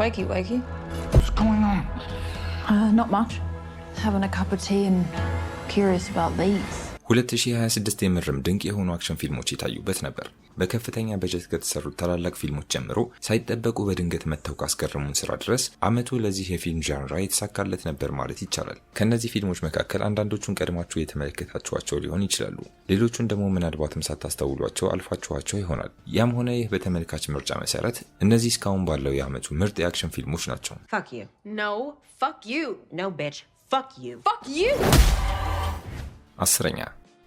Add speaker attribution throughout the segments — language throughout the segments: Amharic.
Speaker 1: Wakey, wakey.
Speaker 2: What's going on?
Speaker 1: Not much. Having a cup of tea and curious about these.
Speaker 3: 2026 የምርም ድንቅ የሆኑ አክሽን ፊልሞች የታዩበት ነበር። በከፍተኛ በጀት ከተሰሩት ታላላቅ ፊልሞች ጀምሮ ሳይጠበቁ በድንገት መተው ካስገረሙን ስራ ድረስ አመቱ ለዚህ የፊልም ዣንራ የተሳካለት ነበር ማለት ይቻላል። ከነዚህ ፊልሞች መካከል አንዳንዶቹን ቀድማችሁ የተመለከታችኋቸው ሊሆን ይችላሉ። ሌሎቹን ደግሞ ምናልባትም ሳታስተውሏቸው አልፋችኋቸው ይሆናል። ያም ሆነ ይህ በተመልካች ምርጫ መሰረት እነዚህ እስካሁን ባለው የአመቱ ምርጥ የአክሽን ፊልሞች ናቸው።
Speaker 4: Fuck you.
Speaker 5: No, fuck you.
Speaker 4: No, bitch. Fuck you.
Speaker 5: Fuck you!
Speaker 3: 10ኛ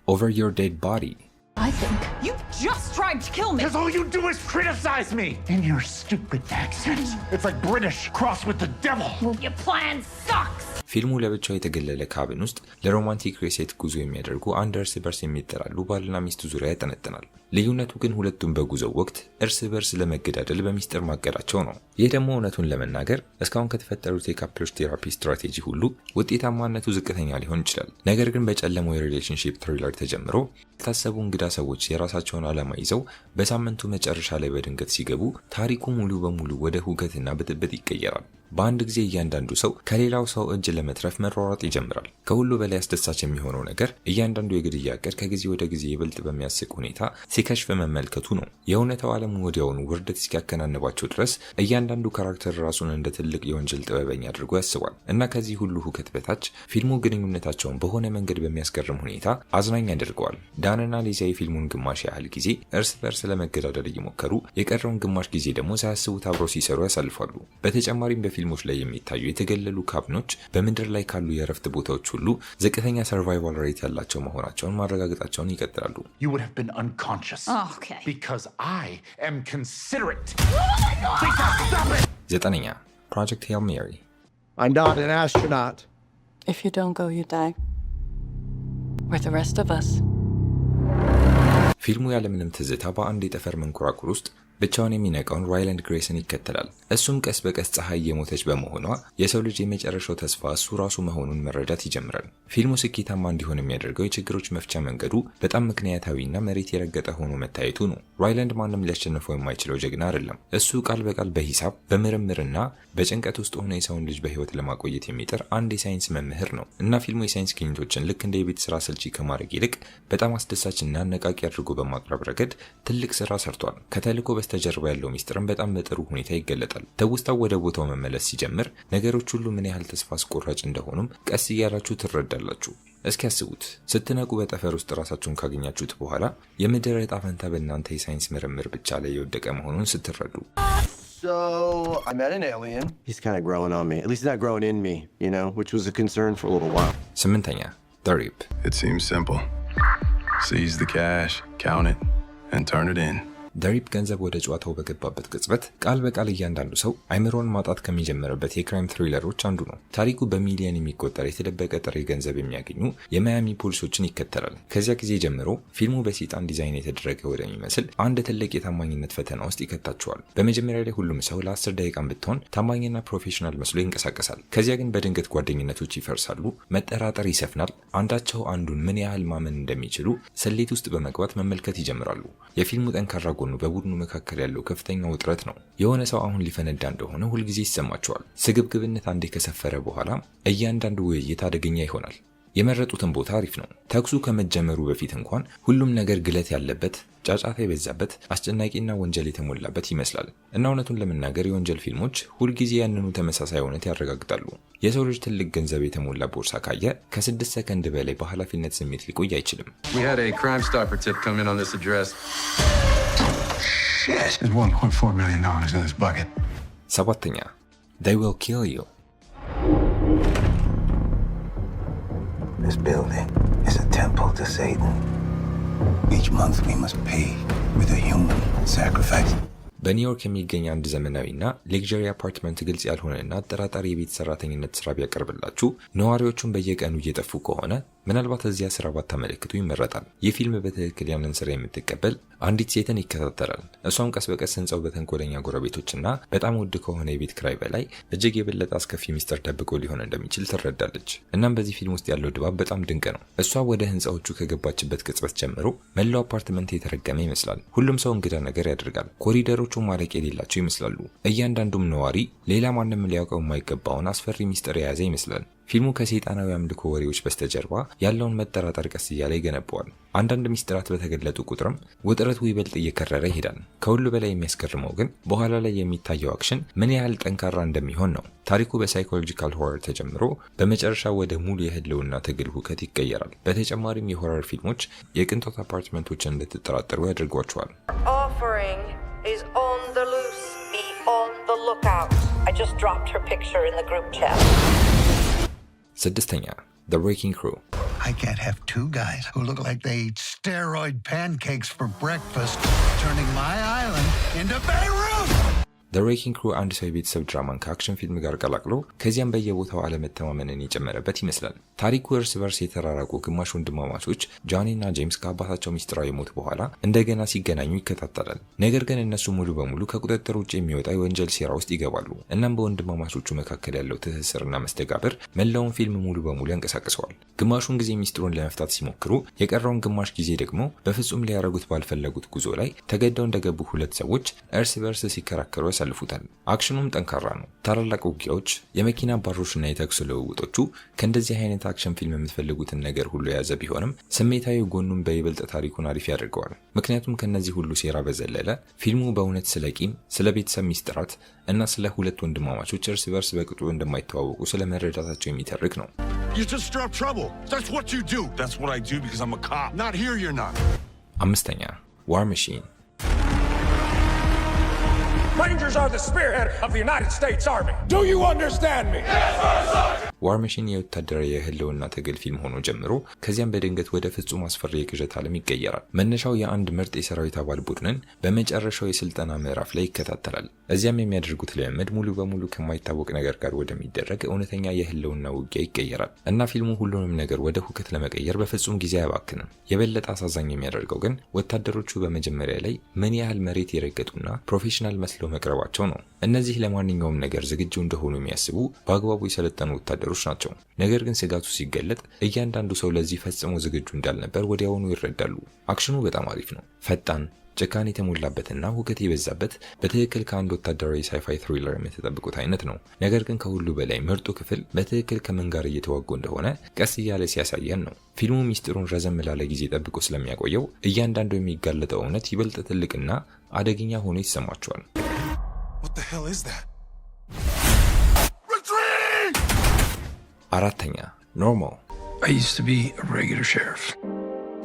Speaker 3: Over Your Dead Body.
Speaker 1: I think.
Speaker 5: You just tried to kill me!
Speaker 2: Because all you do is criticize me in your stupid accent. It's like British crossed with the devil.
Speaker 5: Your plan sucks!
Speaker 3: ፊልሙ ለብቻው የተገለለ ካብን ውስጥ ለሮማንቲክ ሬሴት ጉዞ የሚያደርጉ አንድ እርስ በርስ የሚጠላሉ ባልና ሚስት ዙሪያ ያጠነጥናል። ልዩነቱ ግን ሁለቱም በጉዞው ወቅት እርስ በርስ ለመገዳደል በሚስጥር ማቀዳቸው ነው። ይህ ደግሞ እውነቱን ለመናገር እስካሁን ከተፈጠሩት የካፕሎች ቴራፒ ስትራቴጂ ሁሉ ውጤታማነቱ ዝቅተኛ ሊሆን ይችላል። ነገር ግን በጨለመው የሪሌሽንሺፕ ትሪለር ተጀምሮ የታሰቡ እንግዳ ሰዎች የራሳቸውን ዓላማ ይዘው በሳምንቱ መጨረሻ ላይ በድንገት ሲገቡ ታሪኩ ሙሉ በሙሉ ወደ ሁከትና ብጥብጥ ይቀየራል። በአንድ ጊዜ እያንዳንዱ ሰው ከሌላው ሰው እጅ ለመትረፍ መሯሯጥ ይጀምራል። ከሁሉ በላይ አስደሳች የሚሆነው ነገር እያንዳንዱ የግድያ ዕቅድ ከጊዜ ወደ ጊዜ ይበልጥ በሚያስቅ ሁኔታ ሲከሽፍ መመልከቱ ነው። የእውነታው ዓለም ወዲያውኑ ውርደት እስኪያከናንባቸው ድረስ እያንዳንዱ ካራክተር ራሱን እንደ ትልቅ የወንጀል ጥበበኛ አድርጎ ያስባል እና ከዚህ ሁሉ ሁከት በታች ፊልሙ ግንኙነታቸውን በሆነ መንገድ በሚያስገርም ሁኔታ አዝናኝ ያደርገዋል። ዳንና ሊዛ የፊልሙን ግማሽ ያህል ጊዜ እርስ በርስ ለመገዳደል እየሞከሩ የቀረውን ግማሽ ጊዜ ደግሞ ሳያስቡት አብረው ሲሰሩ ያሳልፋሉ። በተጨማሪም ፊልሞች ላይ የሚታዩ የተገለሉ ካብኖች በምድር ላይ ካሉ የእረፍት ቦታዎች ሁሉ ዝቅተኛ ሰርቫይቫል ሬት ያላቸው መሆናቸውን ማረጋገጣቸውን ይቀጥላሉ።
Speaker 2: You would have been unconscious.
Speaker 5: Oh, okay.
Speaker 2: Because I am considerate.
Speaker 3: 9ኛ Project Hail Mary.
Speaker 6: I'm not an astronaut.
Speaker 1: If you don't go, you die. With the rest of us.
Speaker 3: ፊልሙ ያለምንም ትዝታ በአንድ የጠፈር መንኮራኩር ውስጥ ብቻውን የሚነቃውን ራይላንድ ግሬስን ይከተላል። እሱም ቀስ በቀስ ፀሐይ የሞተች በመሆኗ የሰው ልጅ የመጨረሻው ተስፋ እሱ ራሱ መሆኑን መረዳት ይጀምራል። ፊልሙ ስኬታማ እንዲሆን የሚያደርገው የችግሮች መፍቻ መንገዱ በጣም ምክንያታዊና መሬት የረገጠ ሆኖ መታየቱ ነው። ራይላንድ ማንም ሊያሸንፈው የማይችለው ጀግና አይደለም። እሱ ቃል በቃል በሂሳብ በምርምርና በጭንቀት ውስጥ ሆኖ የሰውን ልጅ በህይወት ለማቆየት የሚጥር አንድ የሳይንስ መምህር ነው እና ፊልሙ የሳይንስ ግኝቶችን ልክ እንደ የቤት ስራ ስልቺ ከማድረግ ይልቅ በጣም አስደሳችና አነቃቂ አድርጎ በማቅረብ ረገድ ትልቅ ስራ ሰርቷል። ከተልዕኮ በስተጀርባ ያለው ሚስጥርም በጣም በጥሩ ሁኔታ ይገለጣል። ትውስታው ወደ ቦታው መመለስ ሲጀምር ነገሮች ሁሉ ምን ያህል ተስፋ አስቆራጭ እንደሆኑም ቀስ እያላችሁ ትረዳላችሁ። እስኪ ያስቡት፣ ስትነቁ በጠፈር ውስጥ ራሳችሁን ካገኛችሁት በኋላ የምድር ዕጣ ፈንታ በእናንተ የሳይንስ ምርምር ብቻ ላይ የወደቀ መሆኑን ስትረዱ።
Speaker 6: So I met an alien. He's kind of growing on me. At least he's not growing in me, you know, which was a concern for a little while.
Speaker 3: 8ኛ The Reap.
Speaker 7: It seems simple. Seize the cash, count it, and turn it in.
Speaker 3: ደሪፕ ገንዘብ ወደ ጨዋታው በገባበት ቅጽበት ቃል በቃል እያንዳንዱ ሰው አይምሮን ማጣት ከሚጀምርበት የክራይም ትሪለሮች አንዱ ነው። ታሪኩ በሚሊዮን የሚቆጠር የተደበቀ ጥሬ ገንዘብ የሚያገኙ የማያሚ ፖሊሶችን ይከተላል። ከዚያ ጊዜ ጀምሮ ፊልሙ በሰይጣን ዲዛይን የተደረገ ወደሚመስል አንድ ትልቅ የታማኝነት ፈተና ውስጥ ይከታቸዋል። በመጀመሪያ ላይ ሁሉም ሰው ለ10 ደቂቃ ብትሆን ታማኝና ፕሮፌሽናል መስሎ ይንቀሳቀሳል። ከዚያ ግን በድንገት ጓደኝነቶች ይፈርሳሉ፣ መጠራጠር ይሰፍናል። አንዳቸው አንዱን ምን ያህል ማመን እንደሚችሉ ስሌት ውስጥ በመግባት መመልከት ይጀምራሉ። የፊልሙ ጠንካራ በቡድኑ መካከል ያለው ከፍተኛ ውጥረት ነው። የሆነ ሰው አሁን ሊፈነዳ እንደሆነ ሁልጊዜ ይሰማቸዋል። ስግብግብነት አንዴ ከሰፈረ በኋላ እያንዳንዱ ውይይት አደገኛ ይሆናል። የመረጡትን ቦታ አሪፍ ነው። ተኩሱ ከመጀመሩ በፊት እንኳን ሁሉም ነገር ግለት ያለበት፣ ጫጫታ የበዛበት፣ አስጨናቂና ወንጀል የተሞላበት ይመስላል እና እውነቱን ለመናገር የወንጀል ፊልሞች ሁልጊዜ ያንኑ ተመሳሳይ እውነት ያረጋግጣሉ። የሰው ልጅ ትልቅ ገንዘብ የተሞላ ቦርሳ ካየ ከ6 ሰከንድ በላይ በኃላፊነት ስሜት ሊቆይ አይችልም።
Speaker 7: We had a Crime Stopper tip come in on this address.
Speaker 8: Shit. There's $1.4 million in this bucket.
Speaker 3: 7ኛ They Will Kill You.
Speaker 8: This building is a temple to Satan. Each month we must pay with a human sacrifice.
Speaker 3: በኒውዮርክ የሚገኝ አንድ ዘመናዊና ሌክዠሪ አፓርትመንት ግልጽ ያልሆነና አጠራጣሪ የቤት ሰራተኝነት ስራ ቢያቀርብላችሁ ነዋሪዎቹን በየቀኑ እየጠፉ ከሆነ ምናልባት እዚያ ስራ ባታመለክቱ ይመረጣል። ይህ ፊልም በትክክል ያንን ስራ የምትቀበል አንዲት ሴትን ይከታተላል። እሷም ቀስ በቀስ ህንጻው በተንኮለኛ ጎረቤቶችና በጣም ውድ ከሆነ የቤት ክራይ በላይ እጅግ የበለጠ አስከፊ ሚስጥር ደብቆ ሊሆን እንደሚችል ትረዳለች። እናም በዚህ ፊልም ውስጥ ያለው ድባብ በጣም ድንቅ ነው። እሷ ወደ ህንጻዎቹ ከገባችበት ቅጽበት ጀምሮ መላው አፓርትመንት የተረገመ ይመስላል። ሁሉም ሰው እንግዳ ነገር ያደርጋል። ኮሪደሮቹ ማለቂያ የሌላቸው ይመስላሉ። እያንዳንዱም ነዋሪ ሌላ ማንም ሊያውቀው የማይገባውን አስፈሪ ሚስጥር የያዘ ይመስላል። ፊልሙ ከሰይጣናዊ አምልኮ ወሬዎች በስተጀርባ ያለውን መጠራጠር ቀስ እያለ ይገነባዋል። አንዳንድ ሚስጥራት በተገለጡ ቁጥርም ውጥረቱ ይበልጥ እየከረረ ይሄዳል። ከሁሉ በላይ የሚያስገርመው ግን በኋላ ላይ የሚታየው አክሽን ምን ያህል ጠንካራ እንደሚሆን ነው። ታሪኩ በሳይኮሎጂካል ሆረር ተጀምሮ በመጨረሻ ወደ ሙሉ የህልውና ትግል ሁከት ይቀየራል። በተጨማሪም የሆረር ፊልሞች የቅንጦት አፓርትመንቶችን እንድትጠራጠሩ ያደርጓቸዋል።
Speaker 9: Offering is on the loose. Be on the lookout. I just dropped her picture in the group chat.
Speaker 3: ስድስተኛ The Wrecking Crew.
Speaker 8: I can't have two guys who look like they eat steroid pancakes for breakfast, turning my island into Beirut!
Speaker 3: The Wrecking Crew አንድ ሰው የቤተሰብ ድራማን ከአክሽን ፊልም ጋር ቀላቅሎ ከዚያም በየቦታው አለመተማመንን የጨመረበት ይመስላል። ታሪኩ እርስ በርስ የተራራቁ ግማሽ ወንድማማቾች ጆኒ እና ጄምስ ከአባታቸው ሚስጥራዊ ሞት በኋላ እንደገና ሲገናኙ ይከታተላል። ነገር ግን እነሱ ሙሉ በሙሉ ከቁጥጥር ውጭ የሚወጣ የወንጀል ሴራ ውስጥ ይገባሉ። እናም በወንድማማቾቹ መካከል ያለው ትስስርና መስተጋብር መላውን ፊልም ሙሉ በሙሉ ያንቀሳቅሰዋል። ግማሹን ጊዜ ሚስጥሩን ለመፍታት ሲሞክሩ፣ የቀረውን ግማሽ ጊዜ ደግሞ በፍጹም ሊያረጉት ባልፈለጉት ጉዞ ላይ ተገደው እንደገቡ ሁለት ሰዎች እርስ በርስ ሲከራከሩ ያሳልፉታል። አክሽኑም ጠንካራ ነው። ታላላቅ ውጊያዎች፣ የመኪና ባሮችና የተኩስ ልውውጦቹ ከእንደዚህ አይነት አክሽን ፊልም የምትፈልጉትን ነገር ሁሉ የያዘ ቢሆንም ስሜታዊ ጎኑን በይበልጥ ታሪኩን አሪፍ ያደርገዋል። ምክንያቱም ከነዚህ ሁሉ ሴራ በዘለለ ፊልሙ በእውነት ስለ ቂም፣ ስለ ቤተሰብ ሚስጥራት እና ስለ ሁለት ወንድማማቾች እርስ በርስ በቅጡ እንደማይተዋወቁ ስለ መረዳታቸው የሚተርክ ነው።
Speaker 7: You just stir up trouble. That's what you do. That's what I do because I'm a cop. Not here, you're not.
Speaker 3: አምስተኛ War Machine.
Speaker 10: Rangers are the spearhead of the United States Army. Do you understand me? Yes, sir.
Speaker 3: ዋር መሺን የወታደራዊ የህልውና ትግል ፊልም ሆኖ ጀምሮ ከዚያም በድንገት ወደ ፍጹም አስፈሪ የቅዠት ዓለም ይቀየራል። መነሻው የአንድ ምርጥ የሰራዊት አባል ቡድንን በመጨረሻው የስልጠና ምዕራፍ ላይ ይከታተላል። እዚያም የሚያደርጉት ልምምድ ሙሉ በሙሉ ከማይታወቅ ነገር ጋር ወደሚደረግ እውነተኛ የህልውና ውጊያ ይቀየራል እና ፊልሙ ሁሉንም ነገር ወደ ሁከት ለመቀየር በፍጹም ጊዜ አያባክንም። የበለጠ አሳዛኝ የሚያደርገው ግን ወታደሮቹ በመጀመሪያ ላይ ምን ያህል መሬት የረገጡና ፕሮፌሽናል መስለው መቅረባቸው ነው። እነዚህ ለማንኛውም ነገር ዝግጁ እንደሆኑ የሚያስቡ በአግባቡ የሰለጠኑ ወታደሮች ናቸው። ነገር ግን ስጋቱ ሲገለጥ እያንዳንዱ ሰው ለዚህ ፈጽሞ ዝግጁ እንዳልነበር ወዲያውኑ ይረዳሉ። አክሽኑ በጣም አሪፍ ነው። ፈጣን፣ ጭካኔ የተሞላበትና ሁከት የበዛበት በትክክል ከአንድ ወታደራዊ ሳይፋይ ትሪለር የምትጠብቁት አይነት ነው። ነገር ግን ከሁሉ በላይ ምርጡ ክፍል በትክክል ከምን ጋር እየተዋጉ እንደሆነ ቀስ እያለ ሲያሳየን ነው። ፊልሙ ሚስጥሩን ረዘም ላለ ጊዜ ጠብቆ ስለሚያቆየው እያንዳንዱ የሚጋለጠው እውነት ይበልጥ ትልቅና አደገኛ ሆኖ ይሰማቸዋል።
Speaker 7: What the hell is that?
Speaker 3: አራተኛ Normal.
Speaker 11: I used to be a regular sheriff.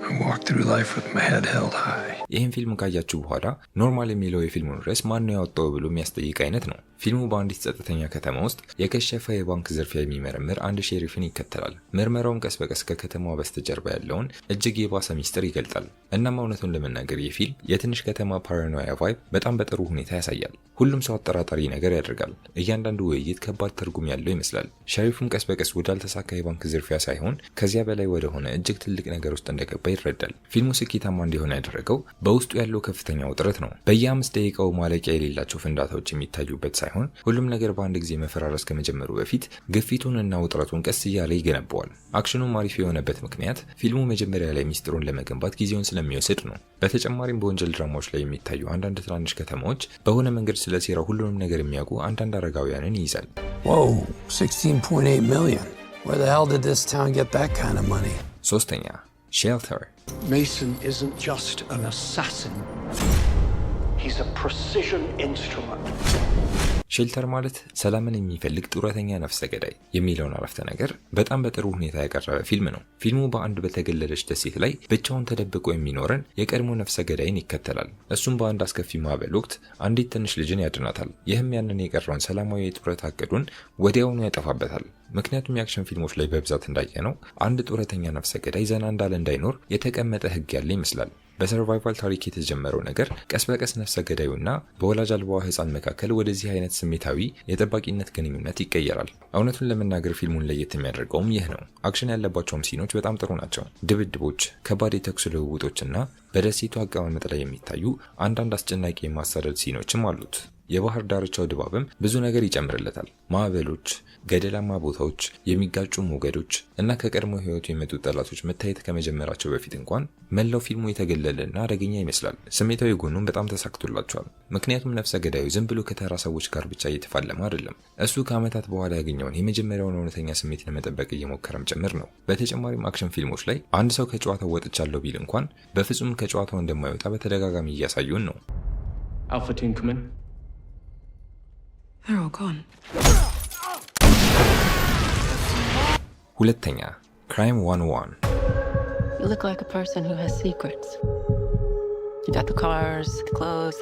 Speaker 11: I walked through life with my head held high.
Speaker 3: ይህን ፊልም ካያችሁ በኋላ ኖርማል የሚለው የፊልሙን ርዕስ ማን ነው ያወጣው ብሎ የሚያስጠይቅ አይነት ነው። ፊልሙ በአንዲት ጸጥተኛ ከተማ ውስጥ የከሸፈ የባንክ ዝርፊያ የሚመረምር አንድ ሼሪፍን ይከተላል። ምርመራውም ቀስ በቀስ ከከተማዋ በስተጀርባ ያለውን እጅግ የባሰ ሚስጥር ይገልጣል። እናም እውነቱን ለመናገር ይህ ፊልም የትንሽ ከተማ ፓራኖያ ቫይብ በጣም በጥሩ ሁኔታ ያሳያል። ሁሉም ሰው አጠራጣሪ ነገር ያደርጋል። እያንዳንዱ ውይይት ከባድ ትርጉም ያለው ይመስላል። ሸሪፉም ቀስ በቀስ ወዳልተሳካ የባንክ ዝርፊያ ሳይሆን ከዚያ በላይ ወደሆነ እጅግ ትልቅ ነገር ውስጥ እንደገባ ይረዳል። ፊልሙ ስኬታማ እንዲሆን ያደረገው በውስጡ ያለው ከፍተኛ ውጥረት ነው። በየ5 ደቂቃው ማለቂያ የሌላቸው ፍንዳታዎች የሚታዩበት ሳይሆን ሁሉም ነገር በአንድ ጊዜ መፈራረስ ከመጀመሩ በፊት ግፊቱንና ውጥረቱን ቀስ እያለ ይገነባዋል። አክሽኑም አሪፍ የሆነበት ምክንያት ፊልሙ መጀመሪያ ላይ ሚስጥሩን ለመገንባት ጊዜውን ስለሚወስድ ነው። በተጨማሪም በወንጀል ድራማዎች ላይ የሚታዩ አንዳንድ ትናንሽ ከተማዎች በሆነ መንገድ ስለ ሴራው ሁሉንም ነገር የሚያውቁ አንዳንድ አረጋውያንን ይይዛል።
Speaker 11: Whoa, 16.8 million. Where the hell did this town get that kind of money?
Speaker 3: ሶስተኛ Shelter.
Speaker 10: Mason isn't just an assassin. He's a precision instrument.
Speaker 3: ሼልተር ማለት ሰላምን የሚፈልግ ጡረተኛ ነፍሰ ገዳይ የሚለውን አረፍተ ነገር በጣም በጥሩ ሁኔታ ያቀረበ ፊልም ነው። ፊልሙ በአንድ በተገለለች ደሴት ላይ ብቻውን ተደብቆ የሚኖርን የቀድሞ ነፍሰ ገዳይን ይከተላል። እሱም በአንድ አስከፊ ማዕበል ወቅት አንዲት ትንሽ ልጅን ያድናታል። ይህም ያንን የቀረውን ሰላማዊ የጡረታ እቅዱን ወዲያውኑ ያጠፋበታል። ምክንያቱም የአክሽን ፊልሞች ላይ በብዛት እንዳየነው አንድ ጡረተኛ ነፍሰ ገዳይ ዘና እንዳለ እንዳይኖር የተቀመጠ ሕግ ያለ ይመስላል። በሰርቫይቫል ታሪክ የተጀመረው ነገር ቀስ በቀስ ነፍሰ ገዳዩና በወላጅ አልባዋ ህፃን መካከል ወደዚህ አይነት ስሜታዊ የጠባቂነት ግንኙነት ይቀየራል። እውነቱን ለመናገር ፊልሙን ለየት የሚያደርገውም ይህ ነው። አክሽን ያለባቸውም ሲኖች በጣም ጥሩ ናቸው። ድብድቦች፣ ከባድ የተኩስ ልውውጦችና በደሴቱ አቀማመጥ ላይ የሚታዩ አንዳንድ አስጨናቂ የማሳደድ ሲኖችም አሉት። የባህር ዳርቻው ድባብም ብዙ ነገር ይጨምርለታል። ማዕበሎች፣ ገደላማ ቦታዎች፣ የሚጋጩ ሞገዶች እና ከቀድሞ ህይወቱ የመጡ ጠላቶች መታየት ከመጀመራቸው በፊት እንኳን መላው ፊልሙ የተገለለና አደገኛ ይመስላል። ስሜታዊ ጎኑም በጣም ተሳክቶላቸዋል። ምክንያቱም ነፍሰ ገዳዩ ዝም ብሎ ከተራ ሰዎች ጋር ብቻ እየተፋለመ አይደለም። እሱ ከዓመታት በኋላ ያገኘውን የመጀመሪያውን እውነተኛ ስሜት ለመጠበቅ እየሞከረም ጭምር ነው። በተጨማሪም አክሽን ፊልሞች ላይ አንድ ሰው ከጨዋታው ወጥቻለሁ ቢል እንኳን በፍጹም ከጨዋታው እንደማይወጣ በተደጋጋሚ እያሳዩን ነው።
Speaker 10: Alpha team, come in.
Speaker 5: They're all gone.
Speaker 3: ሁለተኛ Crime 101.
Speaker 1: You look like a person who has secrets. You got the cars, the clothes,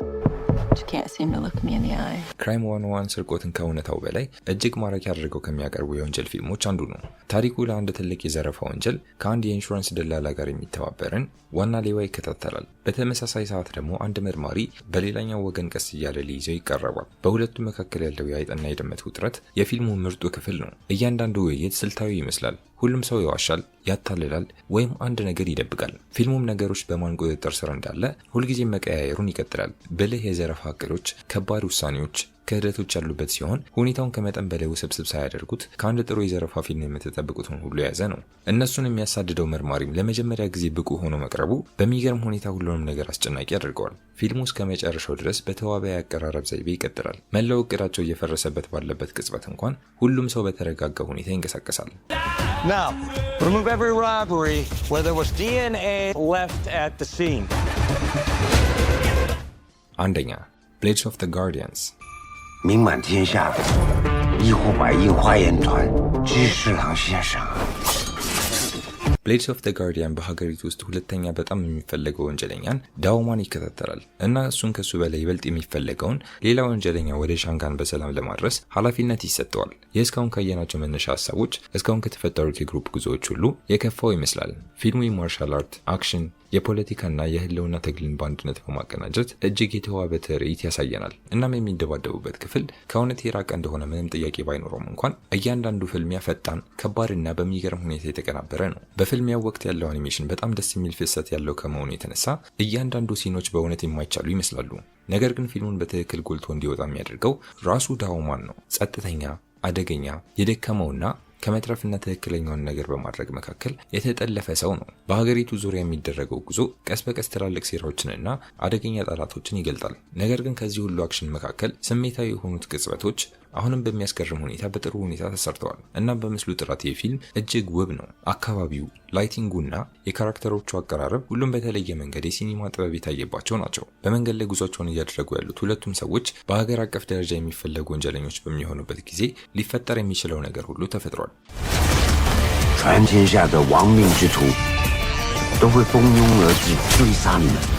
Speaker 1: but you can't seem to look me in the eye.
Speaker 3: Crime 101 ስርቆትን ከእውነታው በላይ እጅግ ማራኪ አድርገው ከሚያቀርቡ የወንጀል ፊልሞች አንዱ ነው። ታሪኩ ለአንድ ትልቅ የዘረፋ ወንጀል ከአንድ የኢንሹራንስ ደላላ ጋር የሚተባበርን ዋና ሌባ ይከታተላል። በተመሳሳይ ሰዓት ደግሞ አንድ መርማሪ በሌላኛው ወገን ቀስ እያለ ሊይዘው ይቀርባል። በሁለቱ መካከል ያለው የአይጥና የድመት ውጥረት የፊልሙ ምርጡ ክፍል ነው። እያንዳንዱ ውይይት ስልታዊ ይመስላል። ሁሉም ሰው ይዋሻል፣ ያታልላል ወይም አንድ ነገር ይደብቃል። ፊልሙም ነገሮች በማን ቁጥጥር ስር እንዳለ ሁልጊዜም መቀያየሩን ይቀጥላል። ብልህ የዘረፋ እቅዶች፣ ከባድ ውሳኔዎች፣ ክህደቶች ያሉበት ሲሆን ሁኔታውን ከመጠን በላይ ውስብስብ ሳያደርጉት ከአንድ ጥሩ የዘረፋ ፊልም የምትጠብቁትን ሁሉ የያዘ ነው። እነሱን የሚያሳድደው መርማሪም ለመጀመሪያ ጊዜ ብቁ ሆኖ መቅረቡ በሚገርም ሁኔታ ሁሉንም ነገር አስጨናቂ ያደርገዋል። ፊልሙ እስከ መጨረሻው ድረስ በተዋበ የአቀራረብ ዘይቤ ይቀጥላል። መላው እቅዳቸው እየፈረሰበት ባለበት ቅጽበት እንኳን ሁሉም ሰው በተረጋጋ ሁኔታ ይንቀሳቀሳል።
Speaker 12: Now, remove every robbery where there was DNA left at the scene.
Speaker 3: አንደኛ Blades of the Guardians.
Speaker 8: 名满天下，一呼百应花言团，知识郎先生。
Speaker 3: ብሌድስ ኦፍ ዘ ጋርዲያን በሀገሪቱ ውስጥ ሁለተኛ በጣም የሚፈለገው ወንጀለኛን ዳውማን ይከታተላል እና እሱን ከሱ በላይ ይበልጥ የሚፈለገውን ሌላ ወንጀለኛ ወደ ሻንጋን በሰላም ለማድረስ ኃላፊነት ይሰጠዋል። የእስካሁን ካየናቸው መነሻ ሀሳቦች እስካሁን ከተፈጠሩት የግሩፕ ጉዞዎች ሁሉ የከፋው ይመስላል። ፊልሙ የማርሻል አርት፣ አክሽን፣ የፖለቲካና የህልውና ትግልን በአንድነት በማቀናጀት እጅግ የተዋበ ትርኢት ያሳየናል። እናም የሚደባደቡበት ክፍል ከእውነት የራቀ እንደሆነ ምንም ጥያቄ ባይኖረውም እንኳን እያንዳንዱ ፍልሚያ ፈጣን፣ ከባድና በሚገርም ሁኔታ የተቀናበረ ነው። በፍልሚያው ወቅት ያለው አኒሜሽን በጣም ደስ የሚል ፍሰት ያለው ከመሆኑ የተነሳ እያንዳንዱ ሲኖች በእውነት የማይቻሉ ይመስላሉ። ነገር ግን ፊልሙን በትክክል ጎልቶ እንዲወጣ የሚያደርገው ራሱ ዳውማን ነው። ጸጥተኛ፣ አደገኛ፣ የደከመውና ከመትረፍና ትክክለኛውን ነገር በማድረግ መካከል የተጠለፈ ሰው ነው። በሀገሪቱ ዙሪያ የሚደረገው ጉዞ ቀስ በቀስ ትላልቅ ሴራዎችንና አደገኛ ጠላቶችን ይገልጣል። ነገር ግን ከዚህ ሁሉ አክሽን መካከል ስሜታዊ የሆኑት ቅጽበቶች አሁንም በሚያስገርም ሁኔታ በጥሩ ሁኔታ ተሰርተዋል። እናም በምስሉ ጥራት የፊልም እጅግ ውብ ነው። አካባቢው፣ ላይቲንጉና የካራክተሮቹ አቀራረብ ሁሉም በተለየ መንገድ የሲኒማ ጥበብ የታየባቸው ናቸው። በመንገድ ላይ ጉዟቸውን እያደረጉ ያሉት ሁለቱም ሰዎች በሀገር አቀፍ ደረጃ የሚፈለጉ ወንጀለኞች በሚሆኑበት ጊዜ ሊፈጠር የሚችለው ነገር ሁሉ ተፈጥሯል።
Speaker 8: 传天下的亡命之徒都会蜂拥而至追杀你们。